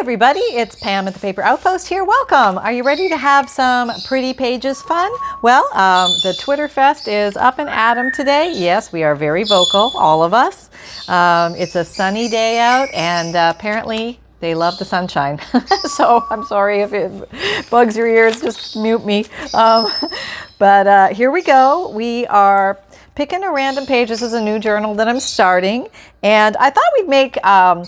everybody, it's Pam at the Paper Outpost here. Welcome. Are you ready to have some pretty pages fun? Well, the Twitter Fest is up and at 'em today. Yes, we are very vocal, all of us. It's a sunny day out, and apparently they love the sunshine. So I'm sorry if it bugs your ears, just mute me. But here we go. We are picking a random page. This is a new journal that I'm starting, and I thought we'd make a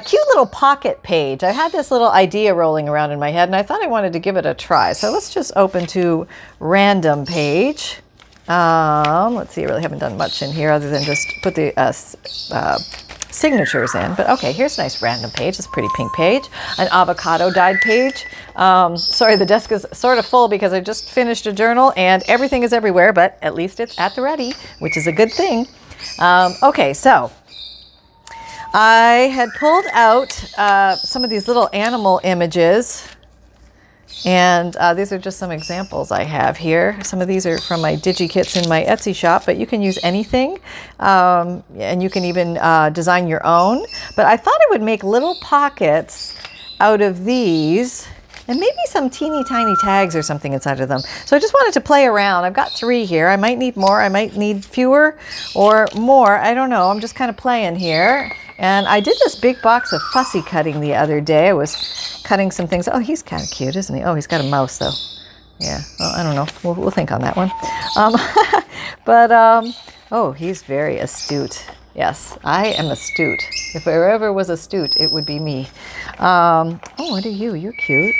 cute little pocket page. I had this little idea rolling around in my head, and I thought I wanted to give it a try. So let's just open to random page. Let's see, I really haven't done much in here other than just put the signatures in. But okay, here's a nice random page. It's a pretty pink page. An avocado dyed page. Sorry, the desk is sort of full because I just finished a journal and everything is everywhere, but at least it's at the ready, which is a good thing. Okay, so I had pulled out some of these little animal images, and these are just some examples I have here. Some of these are from my DigiKits in my Etsy shop, but you can use anything, and you can even design your own. But I thought I would make little pockets out of these, and maybe some teeny tiny tags or something inside of them. So I just wanted to play around. I've got 3 here. I might need more. I might need fewer or more. I don't know. I'm just kind of playing here. And I did this big box of fussy cutting the other day. I was cutting some things. Oh, he's kind of cute, isn't he? Oh, he's got a mouse though. Yeah, well, I don't know. We'll think on that one. Oh, he's very astute. Yes, I am astute. If there ever was astute, it would be me. Oh, what are you? You're cute.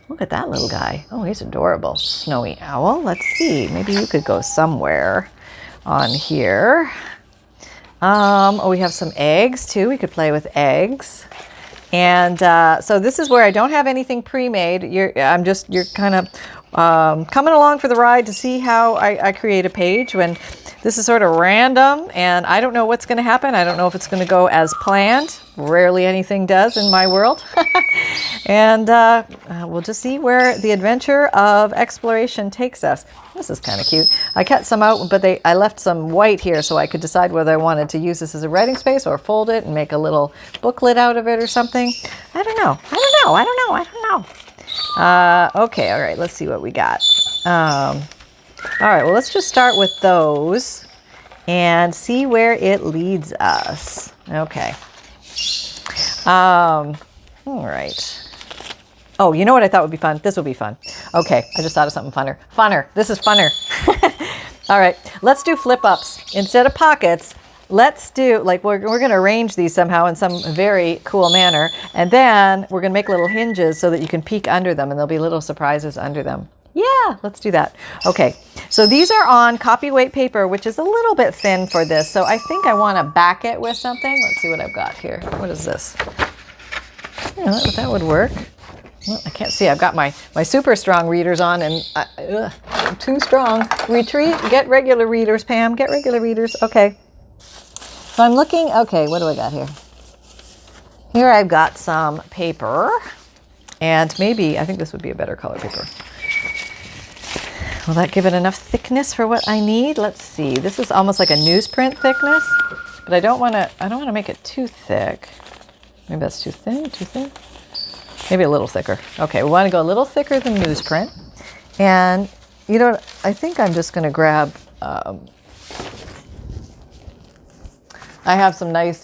Look at that little guy. Oh, he's adorable. Snowy owl. Let's see. Maybe you could go somewhere on here. Oh, we have some eggs too. We could play with eggs. And so this is where I don't have anything pre-made. You're kind of coming along for the ride to see how I create a page when this is sort of random and I don't know what's going to happen. I don't know if it's going to go as planned. Rarely anything does in my world. And we'll just see where the adventure of exploration takes us. This is kind of cute. I cut some out, but I left some white here so I could decide whether I wanted to use this as a writing space or fold it and make a little booklet out of it or something. I don't know. Okay, all right, let's see what we got. All right, well, let's just start with those and see where it leads us. Okay. All right. Oh, you know what I thought would be fun? This would be fun. Okay, I just thought of something funner. This is funner. All right, let's do flip-ups. Instead of pockets, let's do, like, we're going to arrange these somehow in some very cool manner. And then we're going to make little hinges so that you can peek under them and there'll be little surprises under them. Yeah, let's do that. Okay, so these are on copy-weight paper, which is a little bit thin for this. So I think I want to back it with something. Let's see what I've got here. What is this? Yeah, that would work. Well, I can't see. I've got my super strong readers on, and I'm too strong. Retreat. Get regular readers, Pam. Get regular readers. Okay. So I'm looking. Okay, what do I got here? Here I've got some paper, and maybe I think this would be a better color paper. Will that give it enough thickness for what I need? Let's see. This is almost like a newsprint thickness, but I don't want to make it too thick. Maybe that's too thin. Maybe a little thicker. Okay, we want to go a little thicker than newsprint. And you know, I think I'm just going to grab, I have some nice,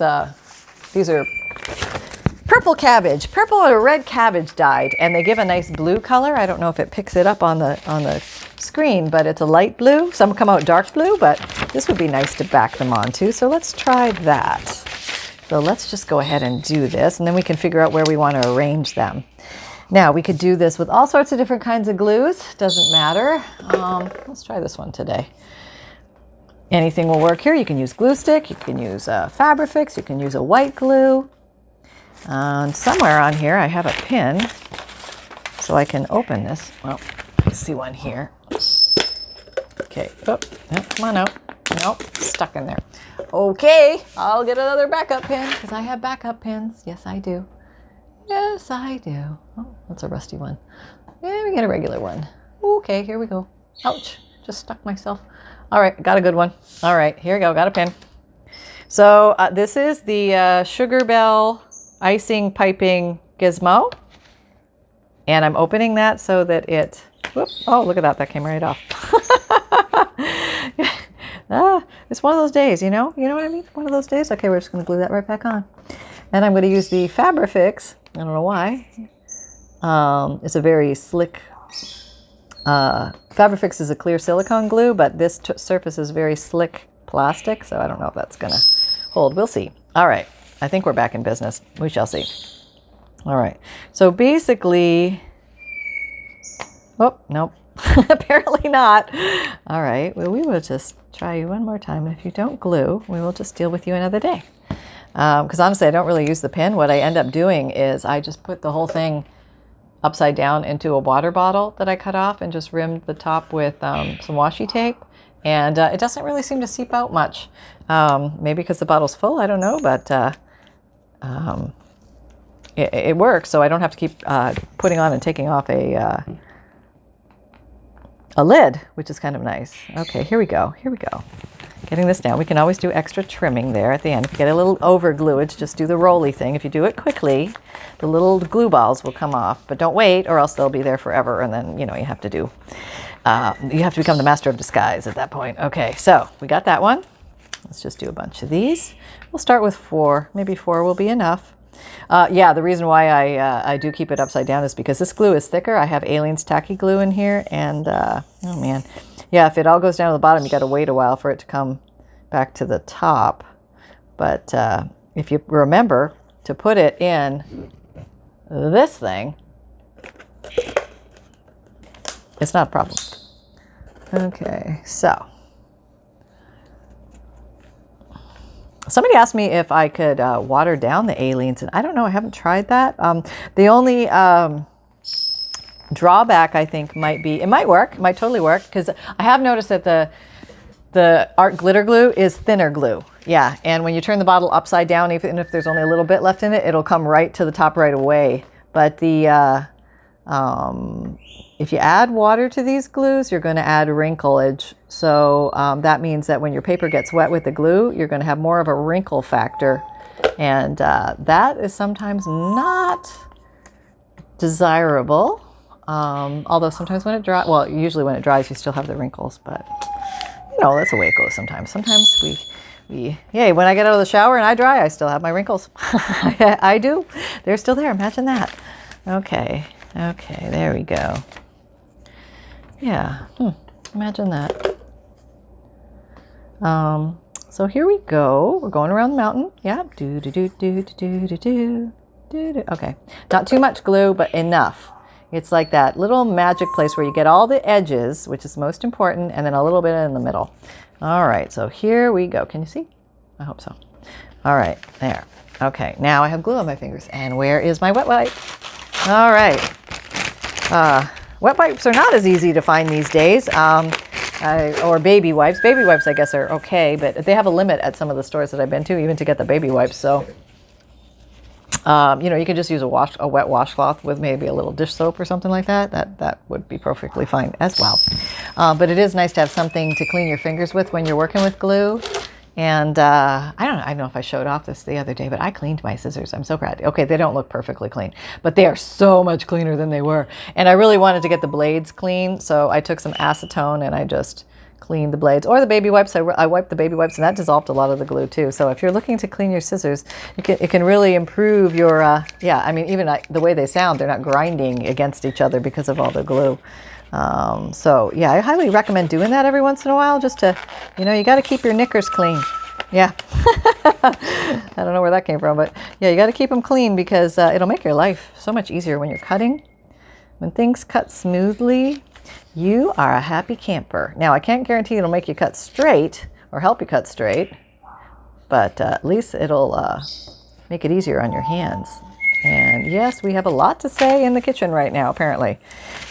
these are purple or red cabbage dyed, and they give a nice blue color. I don't know if it picks it up on the screen, but it's a light blue. Some come out dark blue, but this would be nice to back them onto. So let's try that. So let's just go ahead and do this, and then we can figure out where we want to arrange them. Now, we could do this with all sorts of different kinds of glues. Doesn't matter. Let's try this one today. Anything will work here. You can use glue stick. You can use Fabrifix. You can use a white glue. And somewhere on here, I have a pin, so I can open this. Well, I see one here. Okay. Oh, come on out. Nope, stuck in there. Okay, I'll get another backup pin because I have backup pins. Yes, I do. Yes, I do. Oh, that's a rusty one. Yeah, we get a regular one. Okay, here we go. Ouch, just stuck myself. All right, got a good one. All right, here we go, got a pin. So this is the Sugar Bell icing piping gizmo. And I'm opening that so that it, whoop, oh, look at that. That came right off. It's one of those days, you know what I mean? One of those days. Okay, we're just going to glue that right back on. And I'm going to use the Fabrifix. I don't know why. It's a very slick, Fabrifix is a clear silicone glue, but this surface is very slick plastic, so I don't know if that's going to hold. We'll see. All right. I think we're back in business. We shall see. All right. So basically, oh, nope. Apparently not. All right. Well, we will just try you one more time. And if you don't glue, we will just deal with you another day. Because honestly, I don't really use the pin. What I end up doing is I just put the whole thing upside down into a water bottle that I cut off and just rimmed the top with some washi tape. And it doesn't really seem to seep out much. Maybe because the bottle's full, I don't know, but it works, so I don't have to keep putting on and taking off a lid, which is kind of nice. Okay, here we go. Getting this down. We can always do extra trimming there at the end. If you get a little over gluage, just do the roly thing. If you do it quickly, the little glue balls will come off, but don't wait or else they'll be there forever. And then, you have to do, you have to become the master of disguise at that point. Okay, so we got that one. Let's just do a bunch of these. We'll start with 4. Maybe 4 will be enough. Yeah, the reason why I do keep it upside down is because this glue is thicker. I have Aleene's tacky glue in here, and oh man, yeah, if it all goes down to the bottom, you got to wait a while for it to come back to the top. But if you remember to put it in this thing, it's not a problem. Okay, so somebody asked me if I could water down the Aleene's, and I don't know. I haven't tried that. The only drawback I think might be, it might work. It might totally work, because I have noticed that the art glitter glue is thinner glue. Yeah, and when you turn the bottle upside down, even if there's only a little bit left in it, it'll come right to the top right away. But the if you add water to these glues, you're going to add wrinkleage. So that means that when your paper gets wet with the glue, you're going to have more of a wrinkle factor. And that is sometimes not desirable. Although sometimes when it dries, well, usually when it dries, you still have the wrinkles. But, that's the way it goes sometimes. Sometimes yeah, when I get out of the shower and I dry, I still have my wrinkles. I do. They're still there. Imagine that. Okay, there we go. Yeah, imagine that. So here we go. We're going around the mountain. Yeah, Okay, not too much glue, but enough. It's like that little magic place where you get all the edges, which is most important, and then a little bit in the middle. All right, so here we go. Can you see? I hope so. All right, there. Okay, now I have glue on my fingers. And where is my wet wipe? All right. Wet wipes are not as easy to find these days, or baby wipes. Baby wipes, I guess, are okay, but they have a limit at some of the stores that I've been to, even to get the baby wipes. So, you can just use a wet washcloth with maybe a little dish soap or something like that. That would be perfectly fine as well. But it is nice to have something to clean your fingers with when you're working with glue. And I don't know if I showed off this the other day, but I cleaned my scissors. I'm so proud. Okay, they don't look perfectly clean, but they are so much cleaner than they were. And I really wanted to get the blades clean, so I took some acetone and I just cleaned the blades. Or the baby wipes, I wiped the baby wipes, and that dissolved a lot of the glue too. So if you're looking to clean your scissors, it can really improve your, even the way they sound, they're not grinding against each other because of all the glue. So yeah, I highly recommend doing that every once in a while, just to, you got to keep your knickers clean. Yeah. I don't know where that came from, but yeah, you got to keep them clean, because it'll make your life so much easier when you're cutting. When things cut smoothly, you are a happy camper. Now, I can't guarantee it'll make you cut straight or help you cut straight, but at least it'll make it easier on your hands. And yes, we have a lot to say in the kitchen right now, apparently.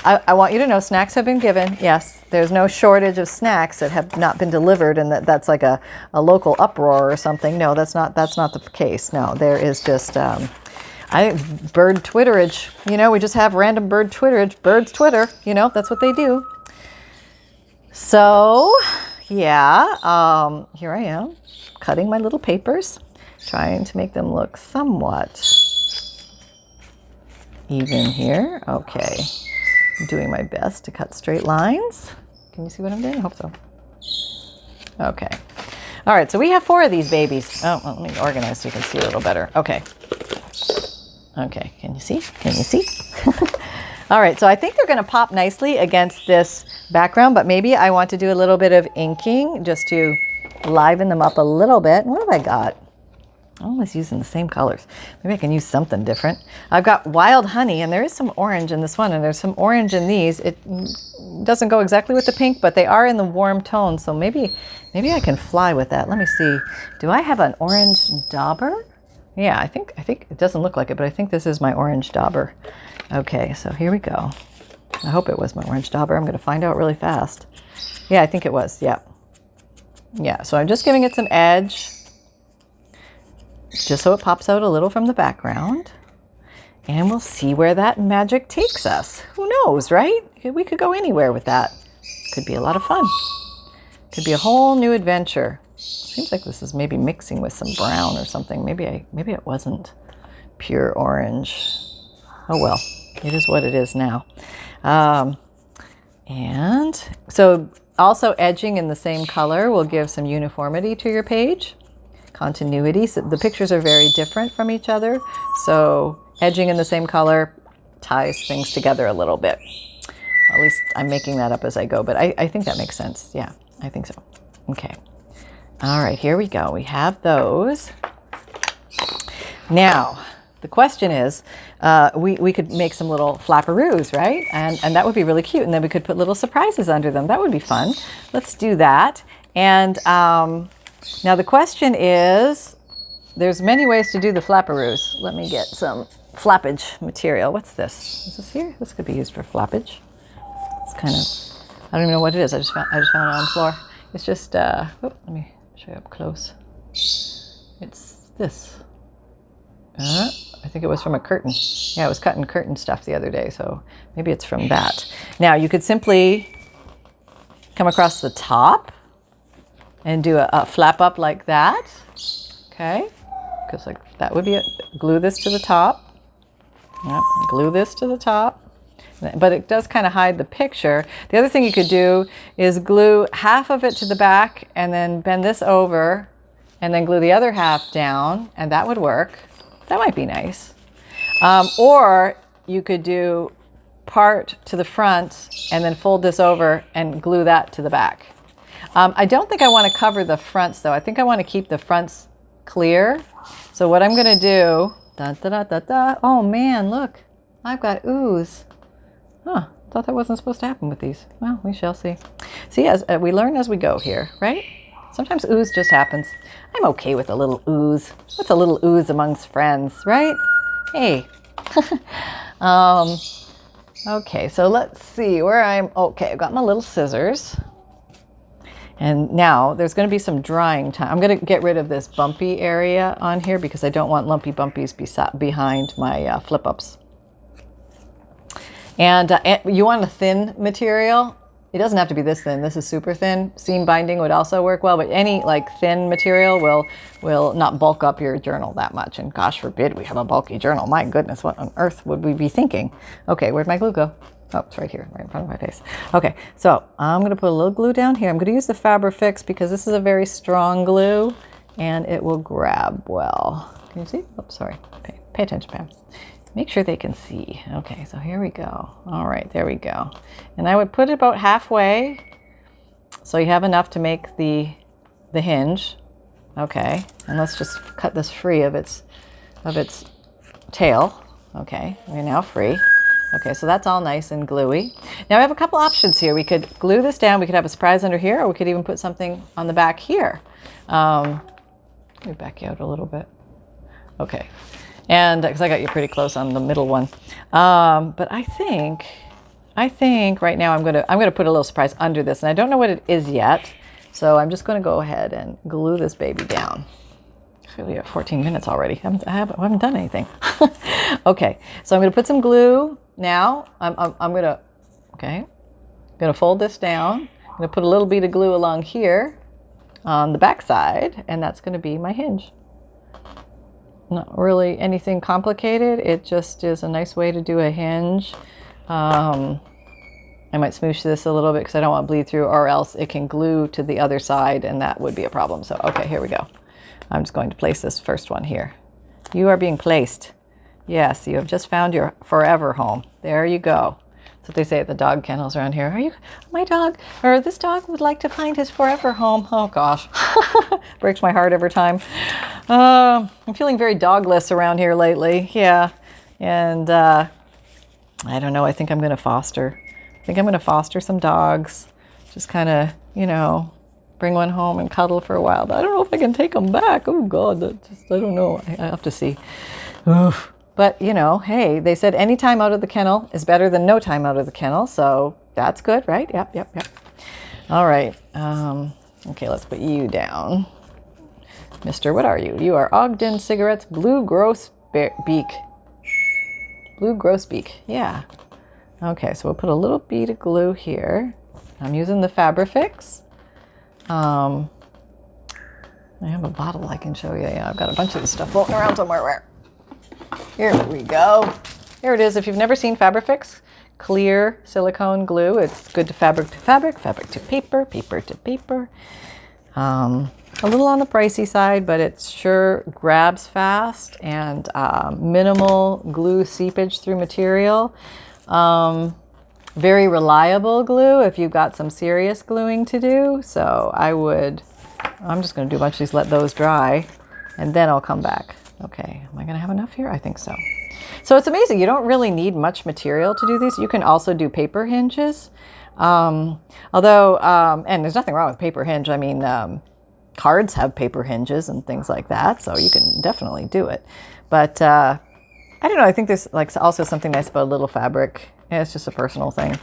I want you to know snacks have been given. Yes, there's no shortage of snacks that have not been delivered, and that's like a local uproar or something. No, that's not the case. No, there is just bird twitterage. We just have random bird twitterage. Birds twitter. That's what they do. So, yeah, here I am cutting my little papers, trying to make them look somewhat even here. Okay, I'm doing my best to cut straight lines. Can you see what I'm doing? I hope so. Okay. All right, so we have 4 of these babies. Oh, well, let me organize so you can see a little better. Okay. Okay, can you see? Can you see? All right, so I think they're gonna pop nicely against this background, but maybe I want to do a little bit of inking just to liven them up a little bit. What have I got? I'm always using the same colors. Maybe I can use something different. I've got wild honey, and there is some orange in this one, and there's some orange in these. It doesn't go exactly with the pink, but they are in the warm tone, so maybe I can fly with that. Let me see. Do I have an orange dauber? Yeah, I think it doesn't look like it, but I think this is my orange dauber. Okay, so here we go. I hope it was my orange dauber. I'm going to find out really fast. Yeah, I think it was. Yeah. Yeah, so I'm just giving it some edge, just so it pops out a little from the background. And we'll see where that magic takes us. Who knows, right? We could go anywhere with that. Could be a lot of fun. Could be a whole new adventure. Seems like this is maybe mixing with some brown or something. Maybe it wasn't pure orange. Oh well, it is what it is now. And so also edging in the same color will give some uniformity to your page. Continuity. So the pictures are very different from each other, so edging in the same color ties things together a little bit. At least I'm making that up as I go, but I think that makes sense. Yeah, I think so. Okay. All right, here we go. We have those. Now, the question is, we could make some little flapperoos, right? And that would be really cute. And then we could put little surprises under them. That would be fun. Let's do that. And now the question is, there's many ways to do the flapperoos. Let me get some flappage material. What's this? Is this here? This could be used for flappage. It's kind of, I don't even know what it is. I just found it on the floor. It's just, let me show you up close. It's this. I think it was from a curtain. Yeah, I was cutting curtain stuff the other day, so maybe it's from that. Now, you could simply come across the top and do a flap up like that. Okay, because like that would be it. Glue this to the top. Yep, glue this to the top. But it does kind of hide the picture. The other thing you could do is glue half of it to the back and then bend this over and then glue the other half down, and that would work. That might be nice. Or you could do part to the front and then fold this over and glue that to the back. I don't think I want to cover the fronts though. I think I want to keep the fronts clear. So what I'm going to do, oh man, look, I've got ooze. Huh, thought that wasn't supposed to happen with these. Well, we shall see. See, as we learn as we go here, right? Sometimes ooze just happens. I'm okay with a little ooze. What's a little ooze amongst friends, right? Hey. Okay, so let's see where okay, I've got my little scissors. And now there's going to be some drying time. I'm going to get rid of this bumpy area on here because I don't want lumpy bumpies behind my flip ups. And you want a thin material. It doesn't have to be this thin. This is super thin. Seam binding would also work well, but any like thin material will not bulk up your journal that much. And gosh forbid we have a bulky journal. My goodness, what on earth would we be thinking? Okay, where'd my glue go? Oh, it's right here, right in front of my face. Okay, so I'm gonna put a little glue down here. I'm gonna use the Fabrifix because this is a very strong glue and it will grab well. Can you see? Oh, sorry, pay attention, Pam. Make sure they can see. Okay, so here we go. All right, there we go. And I would put it about halfway so you have enough to make the hinge. Okay, and let's just cut this free of its tail. Okay, we're now free. Okay, so that's all nice and gluey. Now we have a couple options here. We could glue this down. We could have a surprise under here, or we could even put something on the back here. Let me back you out a little bit. Okay. And because I got you pretty close on the middle one, but I think right now I'm gonna put a little surprise under this, and I don't know what it is yet, so I'm just gonna go ahead and glue this baby down. We have 14 minutes already. I haven't done anything. Okay, so I'm gonna put some glue now. I'm gonna fold this down. I'm gonna put a little bit of glue along here on the back side, and that's gonna be my hinge. Not really anything complicated. It just is a nice way to do a hinge. I might smoosh this a little bit because I don't want to bleed through, or else it can glue to the other side and that would be a problem. So, okay, here we go. I'm just going to place this first one here. You are being placed. Yes, you have just found your forever home. There you go. That's what they say at the dog kennels around here. Are you, my dog, or this dog would like to find his forever home. Oh gosh, breaks my heart every time. I'm feeling very dogless around here lately. Yeah, and I don't know. I think I'm going to foster. I think I'm going to foster some dogs. Just kind of, you know, bring one home and cuddle for a while. But I don't know if I can take them back. Oh God, that just, I don't know. I have to see. Oof. But, you know, hey, they said any time out of the kennel is better than no time out of the kennel. So that's good, right? Yep. All right. Okay, let's put you down. Mister, what are you? You are Ogden Cigarettes Blue Grosbeak. Blue Grosbeak. Yeah. Okay, so we'll put a little bead of glue here. I'm using the Fabrifix. I have a bottle I can show you. Yeah, I've got a bunch of this stuff floating around somewhere. Here we go. Here it is. If you've never seen Fabrifix, clear silicone glue. It's good to fabric to fabric, fabric to paper, paper to paper. A little on the pricey side, but it sure grabs fast and minimal glue seepage through material. Very reliable glue if you've got some serious gluing to do. So I'm just going to do a bunch of these, let those dry, and then I'll come back. Okay, am I going to have enough here? I think so. So it's amazing. You don't really need much material to do these. You can also do paper hinges. And there's nothing wrong with paper hinge. I mean, cards have paper hinges and things like that. So you can definitely do it. But I don't know. I think there's like also something nice about a little fabric. Yeah, it's just a personal thing.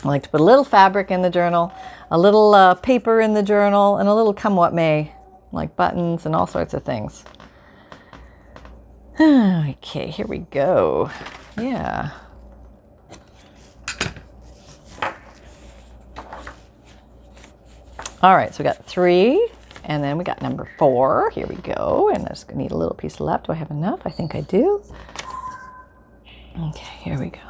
I like to put a little fabric in the journal, a little paper in the journal, and a little come what may, like buttons and all sorts of things. Okay, here we go. Yeah. All right, so we got 3, and then we got number 4. Here we go. And I just need a little piece left. Do I have enough? I think I do. Okay, here we go.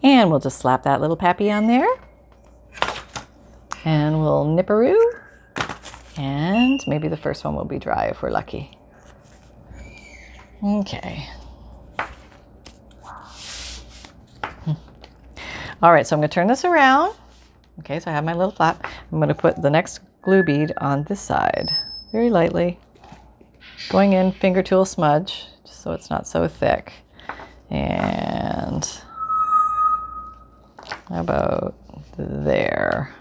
And we'll just slap that little pappy on there. And we'll nipperoo. And maybe the first one will be dry if we're lucky. Okay. All right, so I'm going to turn this around. Okay, so I have my little flap. I'm going to put the next glue bead on this side, very lightly. Going in finger tool smudge, just so it's not so thick. And how about there?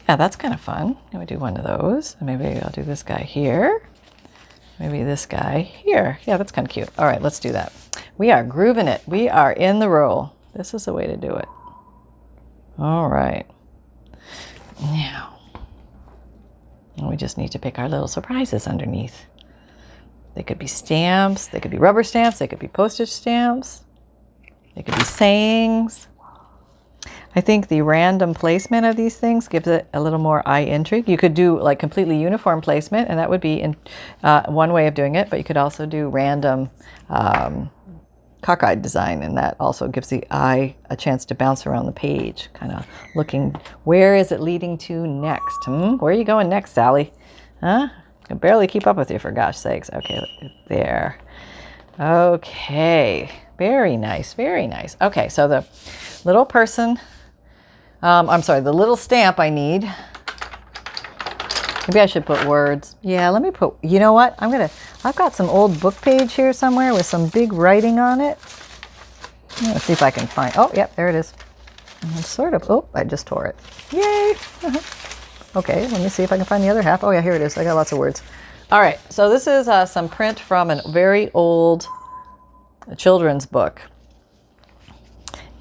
Yeah, that's kind of fun. Let me do one of those. Maybe I'll do this guy here. Maybe this guy here. Yeah, that's kind of cute. All right, let's do that. We are grooving it. We are in the roll. This is the way to do it. All right. Now, we just need to pick our little surprises underneath. They could be stamps. They could be rubber stamps. They could be postage stamps. They could be sayings. I think the random placement of these things gives it a little more eye intrigue. You could do like completely uniform placement, and that would be one way of doing it, but you could also do random cockeyed design, and that also gives the eye a chance to bounce around the page, kind of looking, where is it leading to next? Where are you going next, Sally? Huh? I can barely keep up with you, for gosh sakes. Okay, there. Okay, very nice, very nice. Okay, so the little person, the little stamp I need. Maybe I should put words. Yeah, let me put, you know what? I've got some old book page here somewhere with some big writing on it. Let's see if I can find, oh, yep, there it is. I just tore it. Yay! Okay, let me see if I can find the other half. Oh yeah, here it is. I got lots of words. All right, so this is some print from a very old children's book.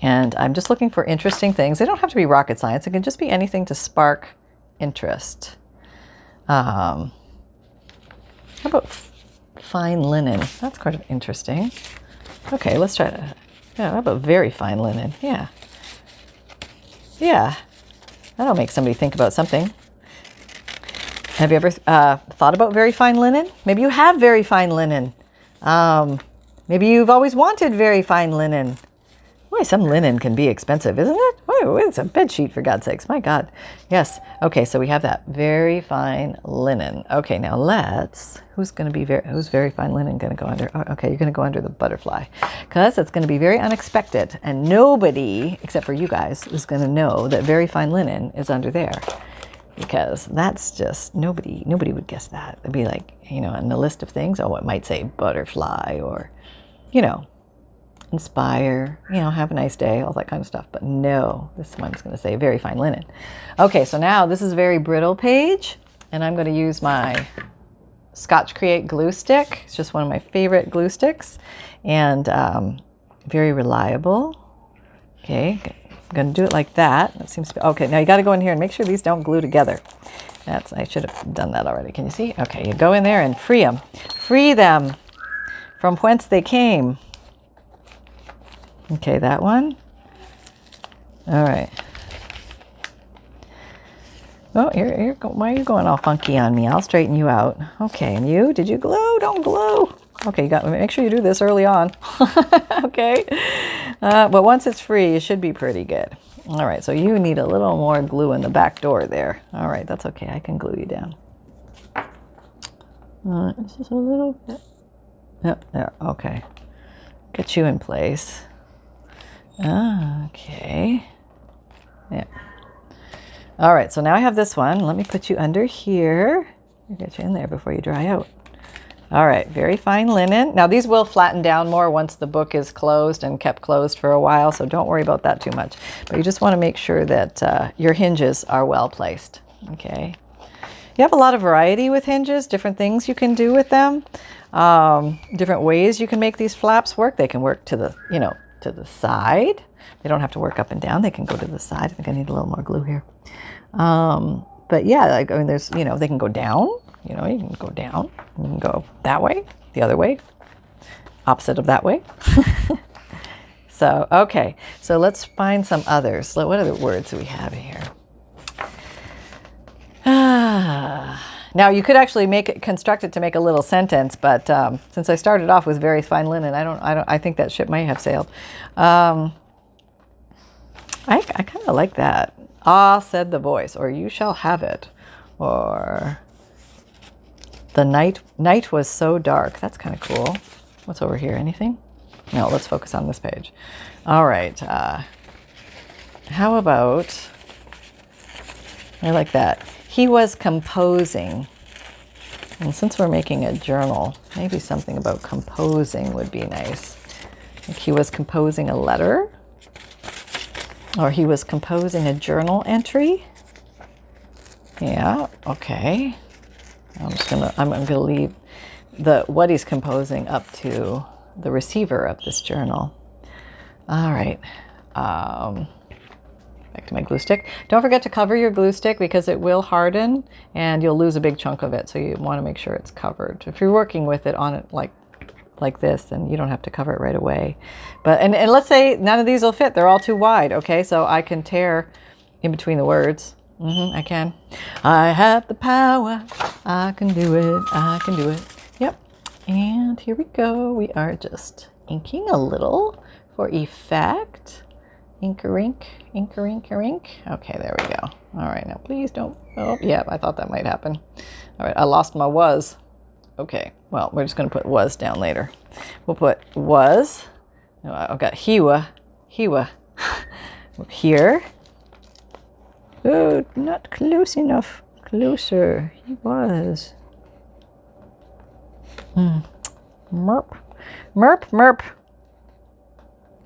And I'm just looking for interesting things. They don't have to be rocket science. It can just be anything to spark interest. How about fine linen? That's kind of interesting. Okay, let's try to, yeah, how about very fine linen? Yeah. Yeah. That'll make somebody think about something. Have you ever thought about very fine linen? Maybe you have very fine linen. Maybe you've always wanted very fine linen. Boy, some linen can be expensive, isn't it? Oh, it's a bed sheet, for God's sakes. My God. Yes. Okay, so we have that very fine linen. Okay, now who's very fine linen going to go under? Oh, okay, you're going to go under the butterfly, because it's going to be very unexpected, and nobody except for you guys is going to know that very fine linen is under there, because that's just nobody would guess that. It'd be like, in the list of things, it might say butterfly, or inspire, have a nice day, all that kind of stuff. But no, this one's going to say very fine linen. Okay, so now this is a very brittle page, and I'm going to use my Scotch Create glue stick. It's just one of my favorite glue sticks, and very reliable. Okay, I'm going to do it like that. That seems to be okay. Now you got to go in here and make sure these don't glue together. I should have done that already. Can you see? Okay, you go in there and free them from whence they came. Okay, that one. All right. Oh, why are you going all funky on me? I'll straighten you out. Okay, and you, did you glue? Don't glue. Okay, you got to make sure you do this early on. Okay. But once it's free, it should be pretty good. All right, so you need a little more glue in the back door there. All right, that's okay. I can glue you down. Just a little bit. Yep, there. Okay. Get you in place. Okay. Yeah. All right, so now I have this one. Let me put you under here. I'll get you in there before you dry out. All right, very fine linen. Now these will flatten down more once the book is closed and kept closed for a while, so don't worry about that too much. But you just want to make sure that your hinges are well placed. Okay. You have a lot of variety with hinges, different things you can do with them, different ways you can make these flaps work. They can work to the, to the side. They don't have to work up and down. They can go to the side. I think I need a little more glue here. But yeah, there's, they can go down. You can go down. You can go that way, the other way, opposite of that way. So, okay. So let's find some others. What other words do we have here? Now you could actually construct it to make a little sentence, but since I started off with very fine linen, I think that ship might have sailed. I kind of like that. Ah, said the voice, or you shall have it, or the night was so dark. That's kind of cool. What's over here? Anything? No, let's focus on this page. All right. How about, I like that. He was composing. And since we're making a journal, maybe something about composing would be nice. Like he was composing a letter, or he was composing a journal entry. Yeah, okay. I'm gonna leave what he's composing up to the receiver of this journal. All right. Back to my glue stick. Don't forget to cover your glue stick, because it will harden and you'll lose a big chunk of it. So you want to make sure it's covered. If you're working with it on it like this, then you don't have to cover it right away. But and let's say none of these will fit. They're all too wide. Okay, so I can tear in between the words. I can. I have the power. I can do it. I can do it. Yep. And here we go. We are just inking a little for effect. Ink-a-rink, ink-a-rink-a-rink. Okay, there we go. All right, now please don't. Oh, yeah, I thought that might happen. All right, I lost my was. Okay, well, we're just going to put was down later. We'll put was. Oh, I've got hewa. Here. Oh, not close enough. Closer. He was. Merp. Merp.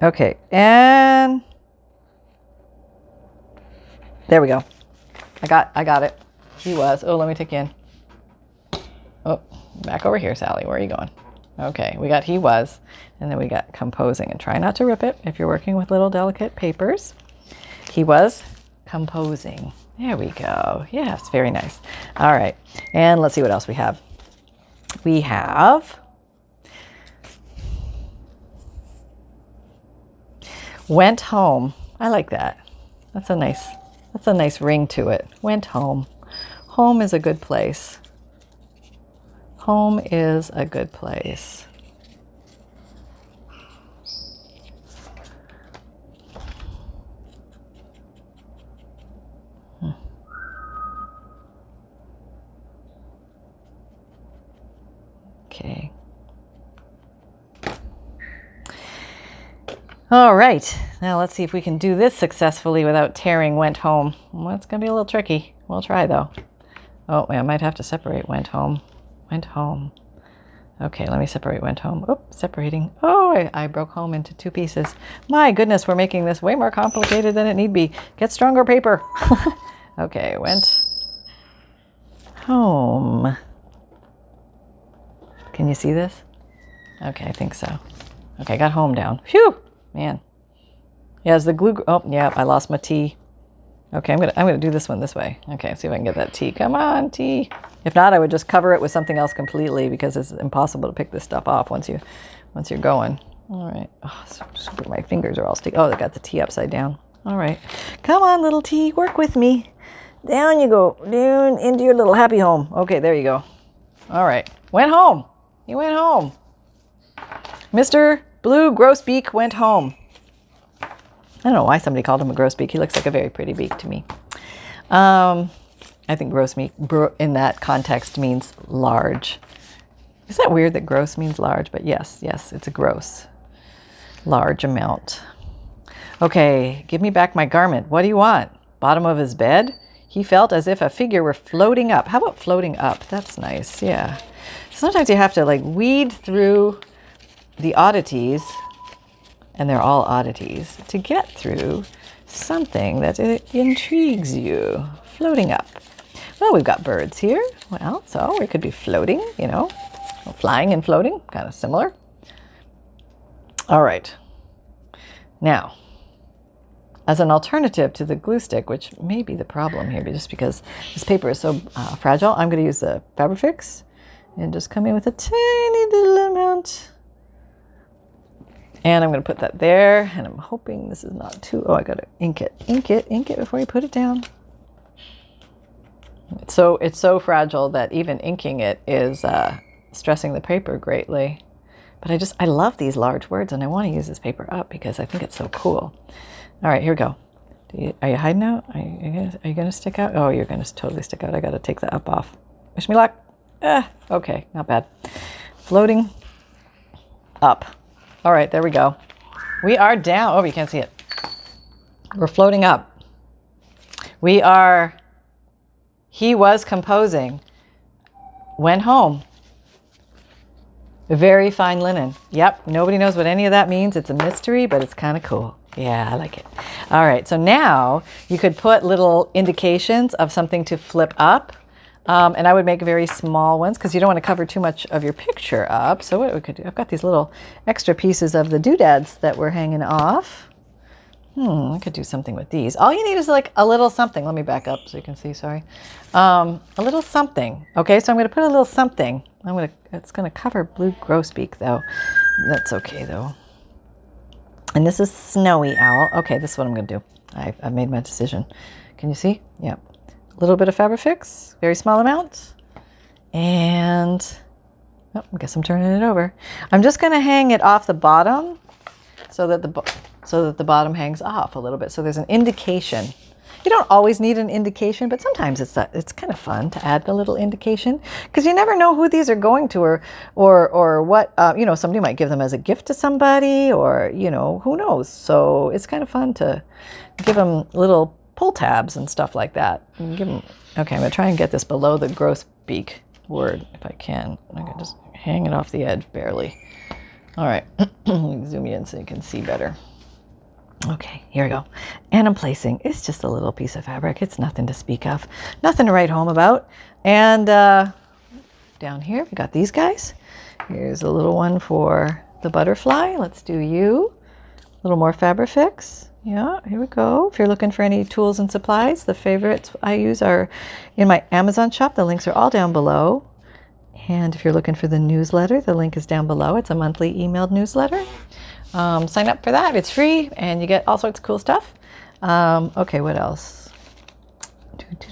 Okay, and there we go. I got it. He was. Oh, let me take you in. Oh, back over here, Sally. Where are you going? Okay, we got he was, and then we got composing. And try not to rip it if you're working with little delicate papers. He was composing. There we go. Yes, very nice. All right, and let's see what else we have. We have went home. I like that. That's a nice That's a nice ring to it. Went home. Home is a good place. Home is a good place. Okay. All right. Now let's see if we can do this successfully without tearing went home. Well, it's going to be a little tricky. We'll try though. Oh, I might have to separate went home. Went home. Okay, let me separate went home. Oops, separating. Oh, I broke home into 2 pieces. My goodness, we're making this way more complicated than it need be. Get stronger paper. Okay, went home. Can you see this? Okay, I think so. Okay, got home down. Phew, man. Yeah, is the glue, oh, yeah, I lost my T. Okay, I'm gonna do this one this way. Okay, see if I can get that T. Come on, T. If not, I would just cover it with something else completely because it's impossible to pick this stuff off once you're going. All right. Oh, my fingers are all sticky. Oh, they got the T upside down. All right. Come on, little T, work with me. Down you go. Down into your little happy home. Okay, there you go. All right. Went home. He went home. Mr. Blue Grosbeak went home. I don't know why somebody called him a grosbeak. He looks like a very pretty beak to me. I think grosbeak in that context means large. Is that weird that gross means large? But yes, it's a gross. Large amount. Okay, give me back my garment. What do you want? Bottom of his bed? He felt as if a figure were floating up. How about floating up? That's nice, yeah. Sometimes you have to like weed through the oddities, and they're all oddities, to get through something that intrigues you. Floating up. Well, we've got birds here. Well, so it could be floating, you know, flying and floating, kind of similar. All right. Now, as an alternative to the glue stick, which may be the problem here, but just because this paper is so fragile, I'm going to use the Fabrifix and just come in with a tiny little amount. And I'm going to put that there, and I'm hoping this is not too, oh, I got to ink it before you put it down. So it's so fragile that even inking it is stressing the paper greatly. But I love these large words, and I want to use this paper up because I think it's so cool. All right, here we go. Are you hiding out? Are you going to stick out? Oh, you're going to totally stick out. I got to take the up off. Wish me luck. Okay, not bad. Floating up. All right, there we go. We are down. Oh, you can't see it. We're floating up. He was composing. Went home. Very fine linen. Yep, nobody knows what any of that means. It's a mystery, but it's kind of cool. Yeah, I like it. All right, so now you could put little indications of something to flip up. And I would make very small ones because you don't want to cover too much of your picture up. So what we could do, I've got these little extra pieces of the doodads that were hanging off. I could do something with these. All you need is like a little something. Let me back up so you can see, sorry. A little something. Okay, so I'm going to put a little something. It's going to cover Blue Grosbeak though. That's okay though. And this is Snowy Owl. Okay, this is what I'm going to do. I've made my decision. Can you see? Yep. A little bit of Fabrifix, very small amount. And I guess I'm turning it over. I'm just going to hang it off the bottom so that the bottom hangs off a little bit. So there's an indication. You don't always need an indication, but sometimes it's kind of fun to add the little indication because you never know who these are going to or what, somebody might give them as a gift to somebody or, who knows. So it's kind of fun to give them little pull tabs and stuff like that. And give them, okay, I'm going to try and get this below the grosbeak word if I can. I can just hang it off the edge barely. All right, zoom you in so you can see better. Okay, here we go. And I'm placing, it's just a little piece of fabric. It's nothing to speak of, nothing to write home about. And down here, we got these guys. Here's a little one for the butterfly. Let's do you. A little more Fabrifix. Yeah, here we go. If you're looking for any tools and supplies, the favorites I use are in my Amazon shop. The links are all down below. And if you're looking for the newsletter, the link is down below. It's a monthly emailed newsletter. Sign up for that. It's free and you get all sorts of cool stuff. Okay, what else?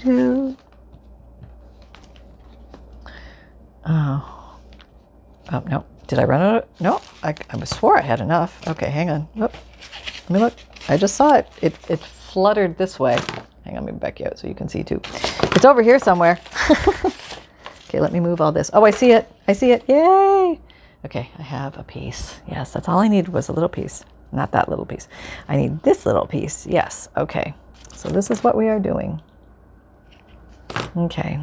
Do. Oh, no. Did I run out of, no, I swore I had enough. Okay, hang on. Oh, let me look. I just saw it. It fluttered this way. Hang on, let me back you out so you can see too. It's over here somewhere. Okay, let me move all this. Oh, I see it. I see it. Yay. Okay, I have a piece. Yes, that's all I needed was a little piece. Not that little piece. I need this little piece. Yes. Okay. So this is what we are doing. Okay.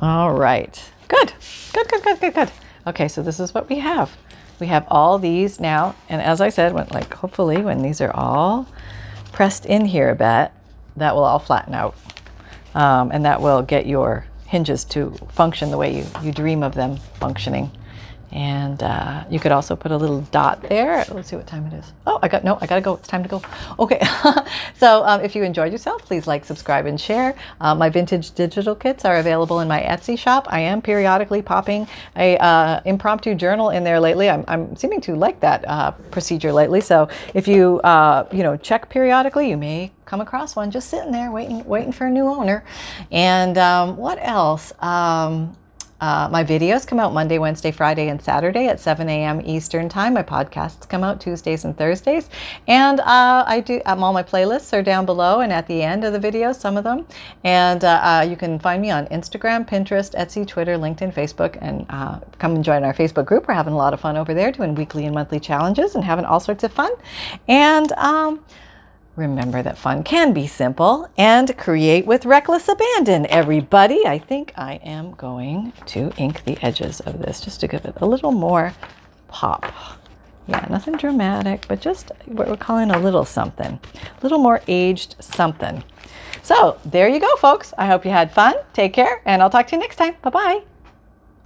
All right. Good. Good. Okay, so this is what we have. We have all these now, and as I said, hopefully when these are all pressed in here a bit, that will all flatten out, and that will get your hinges to function the way you dream of them functioning. And you could also put a little dot there. Let's see what time it is. Oh, I gotta go. It's time to go. Okay. So if you enjoyed yourself, please like, subscribe, and share. My vintage digital kits are available in my Etsy shop. I am periodically popping a impromptu journal in there lately. I'm seeming to like that procedure lately. So if you check periodically, you may come across one just sitting there waiting for a new owner. And what else? My videos come out Monday, Wednesday, Friday, and Saturday at 7 a.m. Eastern time. My podcasts come out Tuesdays and Thursdays. And all my playlists are down below and at the end of the video, some of them. And you can find me on Instagram, Pinterest, Etsy, Twitter, LinkedIn, Facebook, and come and join our Facebook group. We're having a lot of fun over there, doing weekly and monthly challenges and having all sorts of fun. And remember that fun can be simple, and create with reckless abandon, everybody. I think I am going to ink the edges of this just to give it a little more pop. Yeah, nothing dramatic, but just what we're calling a little something, a little more aged something. So there you go, folks. I hope you had fun. Take care, and I'll talk to you next time. Bye-bye.